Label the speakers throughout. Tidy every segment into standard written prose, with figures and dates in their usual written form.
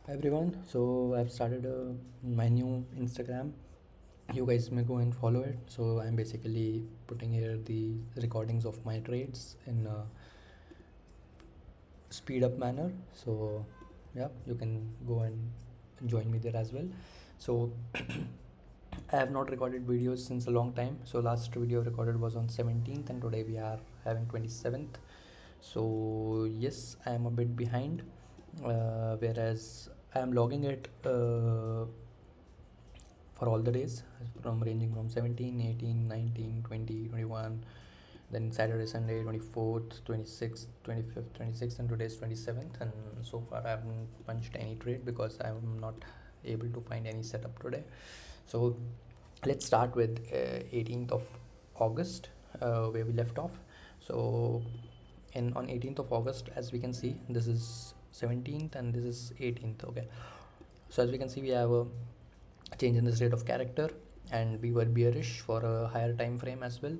Speaker 1: Hi everyone, so I've started my new Instagram. You guys may go and follow it. So I'm basically putting here the recordings of my trades in a speed up manner. So yeah, you can go and join me there as well. So I have not recorded videos since a long time. So last video recorded was on 17th and today we are having 27th. So yes, I am a bit behind, whereas I am logging it for all the days from ranging from 17, 18, 19, 20, 21, then Saturday, Sunday, 24th, 26th, 25th, 26th, and today's 27th. And so far I haven't punched any trade because I'm not able to find any setup today. So let's start with 18th of August, where we left off. So in on 18th of August, as we can see, this is 17th and this is 18th. Okay, so as we can see, we have a change in the state of character, and we were bearish for a higher time frame as well,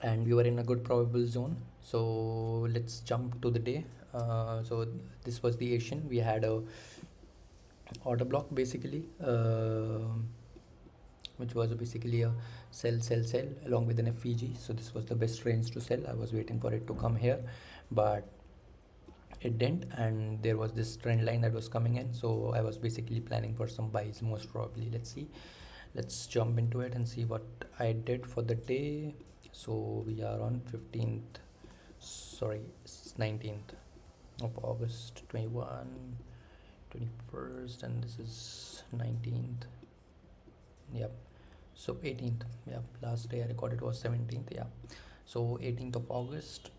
Speaker 1: and we were in a good probable zone. So let's jump to the day. So this was the Asian. We had a order block basically, which was basically a sell along with an FVG. So this was the best range to sell. I was waiting for it to come here, but it didn't, and there was this trend line that was coming in. So I was basically planning for some buys most probably. Let's see, let's jump into it and see what I did for the day. So we are on 15th, sorry, 19th of August, 21, 21st, and this is 19th. Yep. So 18th, yeah, last day I recorded was 17th. Yeah, so 18th of August,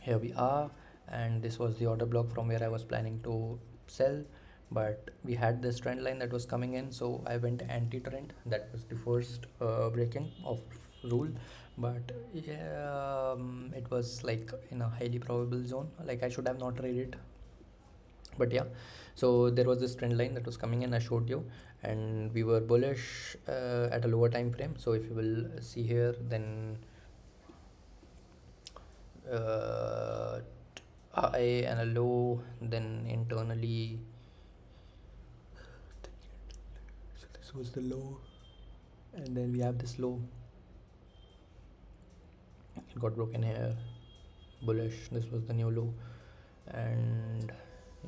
Speaker 1: here we are, and this was the order block from where I was planning to sell, but we had this trend line that was coming in, so I went anti-trend. That was the first breaking of rule, but yeah, it was like in a highly probable zone. Like I should have not traded, but yeah. So there was this trend line that was coming in, I showed you, and we were bullish at a lower time frame. So if you will see here, then uh, high and a low, then internally, so this was the low, and then we have this low, it got broken here, bullish, this was the new low, and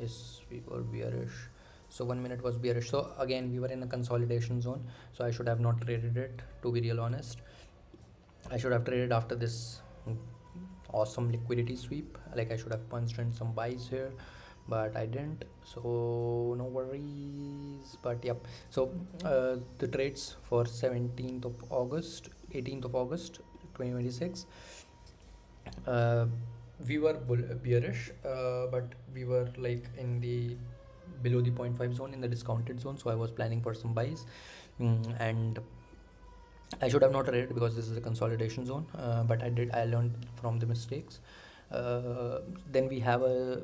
Speaker 1: yes, we were bearish. So 1 minute was bearish. So again, we were in a consolidation zone, so I should have not traded it, to be real honest. I should have traded after this awesome liquidity sweep. Like I should have punched in some buys here, but I didn't, so no worries. But yep, so the trades for 17th of August, 18th of August 2026, uh, we were bearish, but we were like in the below the 0.5 zone, in the discounted zone. So I was planning for some buys, and I should have not read it because this is a consolidation zone, but I learned from the mistakes. Then we have a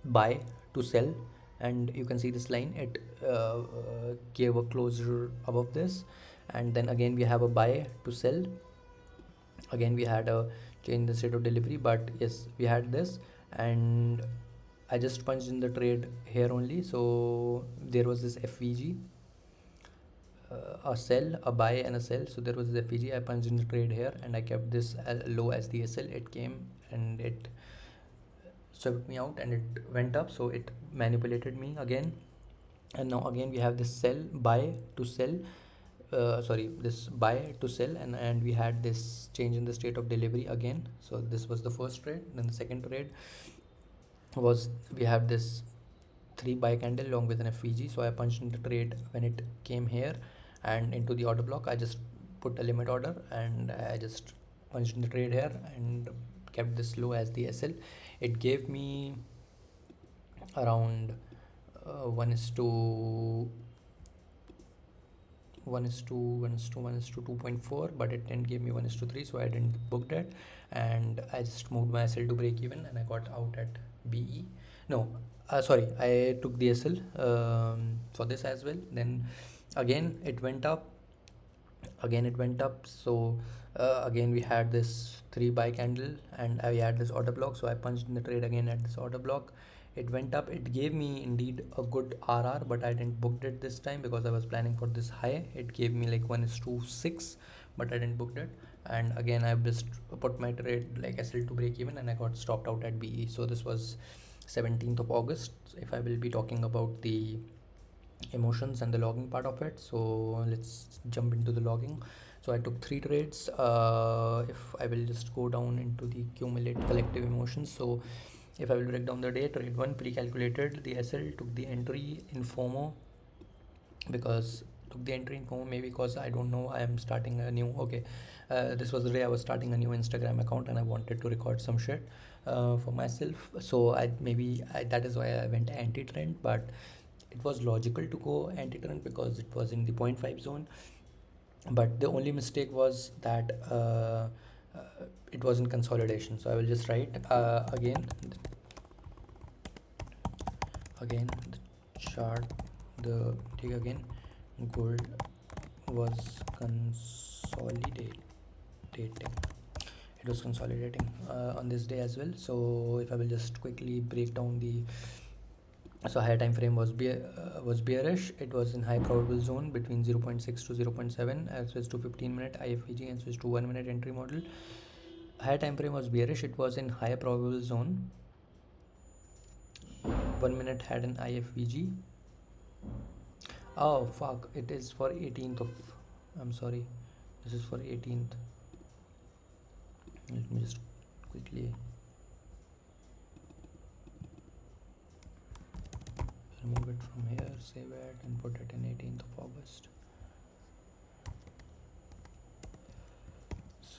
Speaker 1: buy to sell, and you can see this line, it gave a closure above this, and then again we have a buy to sell. Again we had a change in the state of delivery, but yes, we had this, and I just punched in the trade here only. So there was this FVG, a sell, a buy, and a sell. So there was the FVG. I punched in the trade here, and I kept this low as the SL. It came and it swept me out, and it went up. So it manipulated me again. And now again we have this sell, buy to sell. Sorry, this buy to sell, and we had this change in the state of delivery again. So this was the first trade. Then the second trade was, we have this 3 buy candle along with an FVG. So I punched in the trade when it came here and into the order block. I just put a limit order, and I just punched in the trade here and kept this low as the SL. It gave me around 1 is to 1 is to 2.4, but it didn't give me 1 is to 3, so I didn't book that, and I just moved my SL to break even, and I got out at BE. No, sorry, I took the SL for this as well. Then again it went up, so again we had this 3 buy candle, and I had this order block. So I punched in the trade again at this order block. it went up. It gave me indeed a good RR, but I didn't booked it this time because I was planning for this high. It gave me like 1:6, but I didn't booked it. And again, I've just put my trade like SL to break even, and I got stopped out at BE. So this was 17th of August. If I will be talking about the emotions and the logging part of it, so let's jump into the logging. So I took 3 trades. If I will just go down into the accumulate collective emotions, so if I will break down the day, trade 1 pre-calculated the SL, took the entry in FOMO, because took the entry in FOMO maybe because I don't know, I am starting a new, okay, this was the day I was starting a new Instagram account and I wanted to record some shit for myself. So that is why I went anti-trend, but it was logical to go anti-trend because it was in the 0.5 zone. But the only mistake was that it was in consolidation. So I will just write again the chart, the take again, gold was consolidating, it was consolidating on this day as well. So if I will just quickly break down the, so higher time frame was bearish. It was in high probable zone between 0.6 to 0.7 as switched to 15-minute IFVG and switched to 1-minute entry model. Higher time frame was bearish. It was in higher probable zone. 1 minute had an IFVG. Oh fuck, it is for 18th of, I'm sorry, this is for 18th. Let me just quickly remove it from here, save it and put it in 18th of August.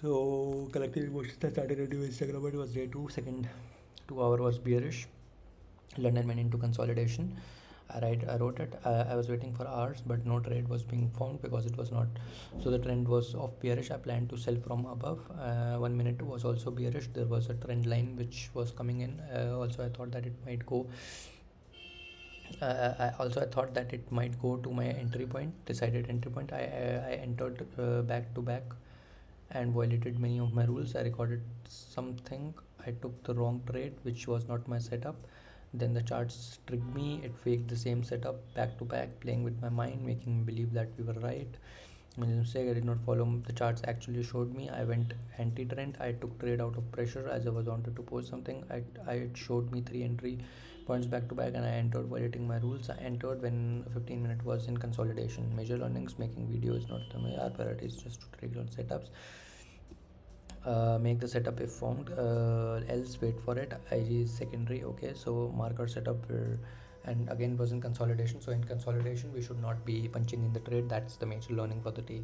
Speaker 1: So collective emotions that started a new Instagram, it was day 2, second 2 hour was bearish. London went into consolidation. I wrote it. I was waiting for hours, but no trade was being formed because it was not. So the trend was of bearish. I planned to sell from above. 1 minute was also bearish. There was a trend line which was coming in. Also, I thought that it might go. I thought that it might go to my entry point, decided entry point. I entered back to back and violated many of my rules. I recorded something. I took the wrong trade, which was not my setup. Then the charts tricked me. It faked the same setup back to back, playing with my mind, making me believe that we were right. My mistake, I did not follow the charts actually showed me. I went anti-trend. I took trade out of pressure as I was wanted to post something. It showed me 3 entry points back to back and I entered violating my rules. I entered when 15 minute was in consolidation. Major learnings, making videos not our priorities, just to trade on setups. Make the setup if formed, else wait for it. IG is secondary. Okay, so marker setup and again was in consolidation. So in consolidation we should not be punching in the trade. That's the major learning for the day.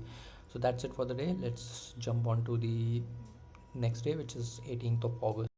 Speaker 1: So that's it for the day. Let's jump on to the next day, which is 18th of August.